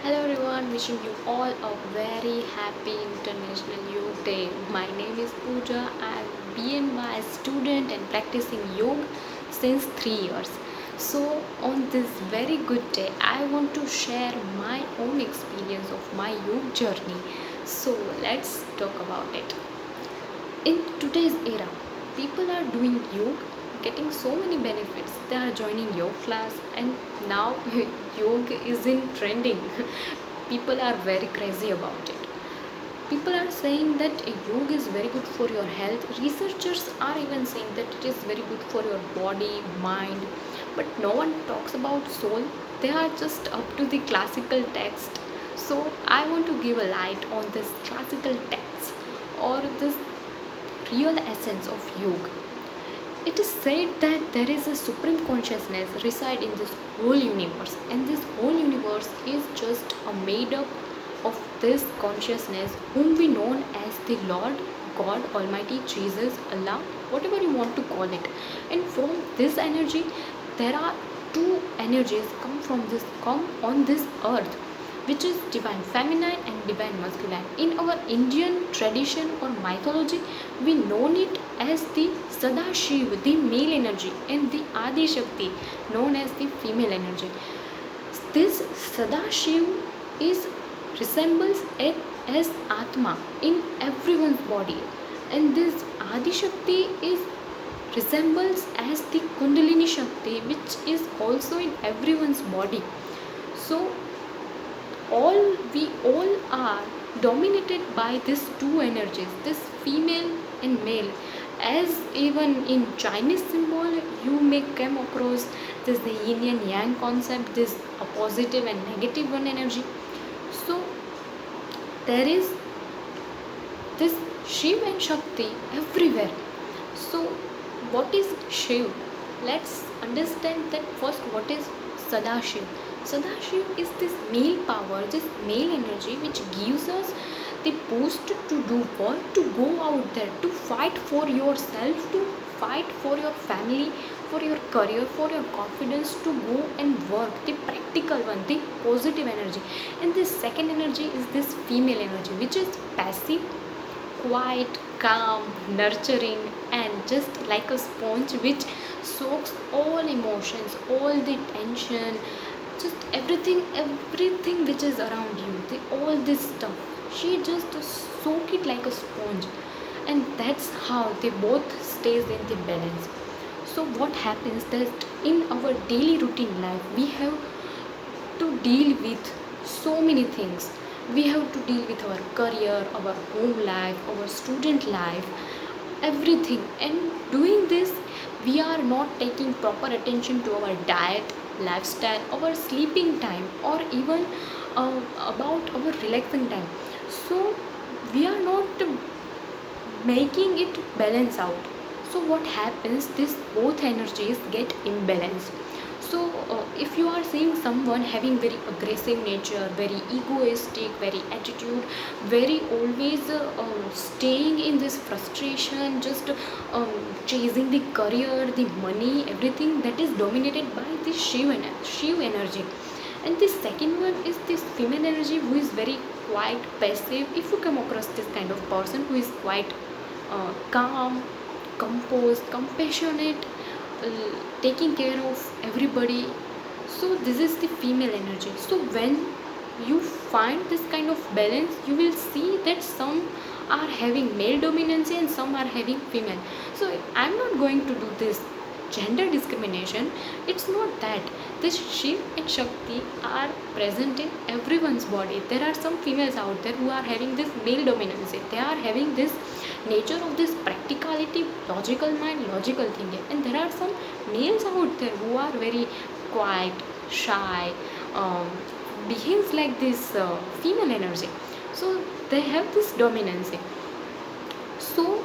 Hello everyone, wishing you all a very happy International Yoga Day. My name is Pooja. I am BMY student and practicing yoga since 3 years. So on this very good day, I want to share my own experience of my yoga journey. So let's talk about it. In today's era, people are doing yoga, getting so many benefits. They are joining yoga class, and now yoga is in trending. People are very crazy about it. People are saying that yoga is very good for your health. Researchers are even saying that it is very good for your body, mind, but no one talks about soul. They are just up to the classical text. So I want to give a light on this classical text or this real essence of yoga. It is said that there is a supreme consciousness reside in this whole universe, and this whole universe is just a made up of this consciousness whom we know as the Lord, God, Almighty, Jesus, Allah, whatever you want to call it. And from this energy, there are two energies come on this earth, which is divine feminine and divine masculine. In our Indian tradition or mythology, we know it as the Sadashiv, the male energy, and the Adi Shakti, known as the female energy. This Sadashiv is resembles it as Atma in everyone's body, and this Adi Shakti is resembles as the Kundalini Shakti, which is also in everyone's body. So we all are dominated by these two energies, this female and male. As even in Chinese symbol, you may come across this the yin and yang concept, this a positive and negative one energy. So there is this Shiv and Shakti everywhere. So what is Shiv? Let's understand that first. What is Sadashiv? Sadashiv is this male power, this male energy which gives us the boost to do work, to go out there, to fight for yourself, to fight for your family, for your career, for your confidence, to go and work. The practical one, the positive energy. And this second energy is this female energy, which is passive, quiet, calm, nurturing, and just like a sponge which soaks all emotions, all the tension, just everything which is around you, all this stuff. She just soak it like a sponge, and that's how they both stays in the balance. So what happens that in our daily routine life, we have to deal with so many things. We have to deal with our career, our home life, our student life, everything. And doing this, we are not taking proper attention to our diet, lifestyle, our sleeping time, or even about our relaxing time. So we are not making it balance out. So what happens, this both energies get imbalanced. So if you are seeing someone having very aggressive nature, very egoistic, very attitude, very always staying in this frustration, just chasing the career, the money, everything, that is dominated by this Shiv energy. And the second one is this female energy who is very quite passive. If you come across this kind of person who is quite calm, composed, compassionate, taking care of everybody, so this is the female energy. So when you find this kind of balance, you will see that some are having male dominance and some are having female. So I'm not going to do this gender discrimination. It's not that. This Shiv and Shakti are present in everyone's body. There are some females out there who are having this male dominance. They are having this nature of this practicality, logical mind, logical thinking. And there are some males out there who are very quiet, shy, um, behaves like this female energy. So they have this dominance. So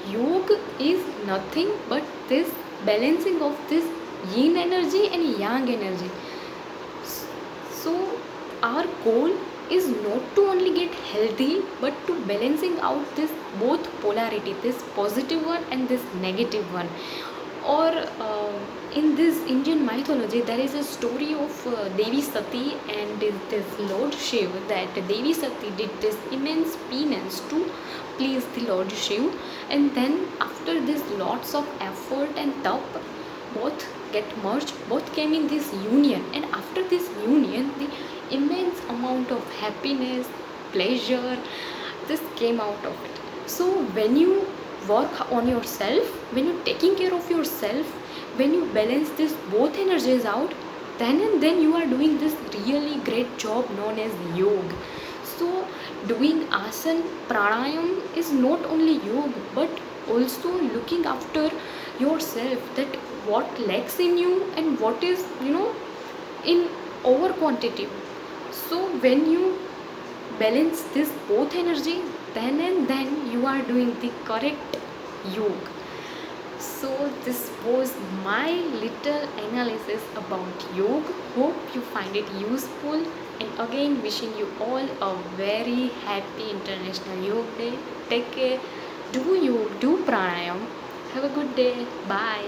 yoga is nothing but this balancing of this yin energy and yang energy. So our goal is not to only get healthy but to balancing out this both polarity, this positive one and this negative one. Or in this Indian mythology, there is a story of Devi Sati and this Lord Shiv, that Devi Sati did this immense penance to please the Lord Shiv, and then after this lots of effort and tap, both get merged, both came in this union, and after this union, the immense amount of happiness, pleasure, this came out of it. So when you work on yourself, when you're taking care of yourself, when you balance this both energies out, then and then you are doing this really great job known as yoga. So doing asana pranayam is not only yoga, but also looking after yourself, that what lacks in you and what is, in over quantity. So when you balance this both energy, then and then you are doing the correct yoga. So this was my little analysis about yoga. Hope you find it useful, and again wishing you all a very happy International Yoga Day. Take care, do yoga, do pranayam. Have a good day. Bye.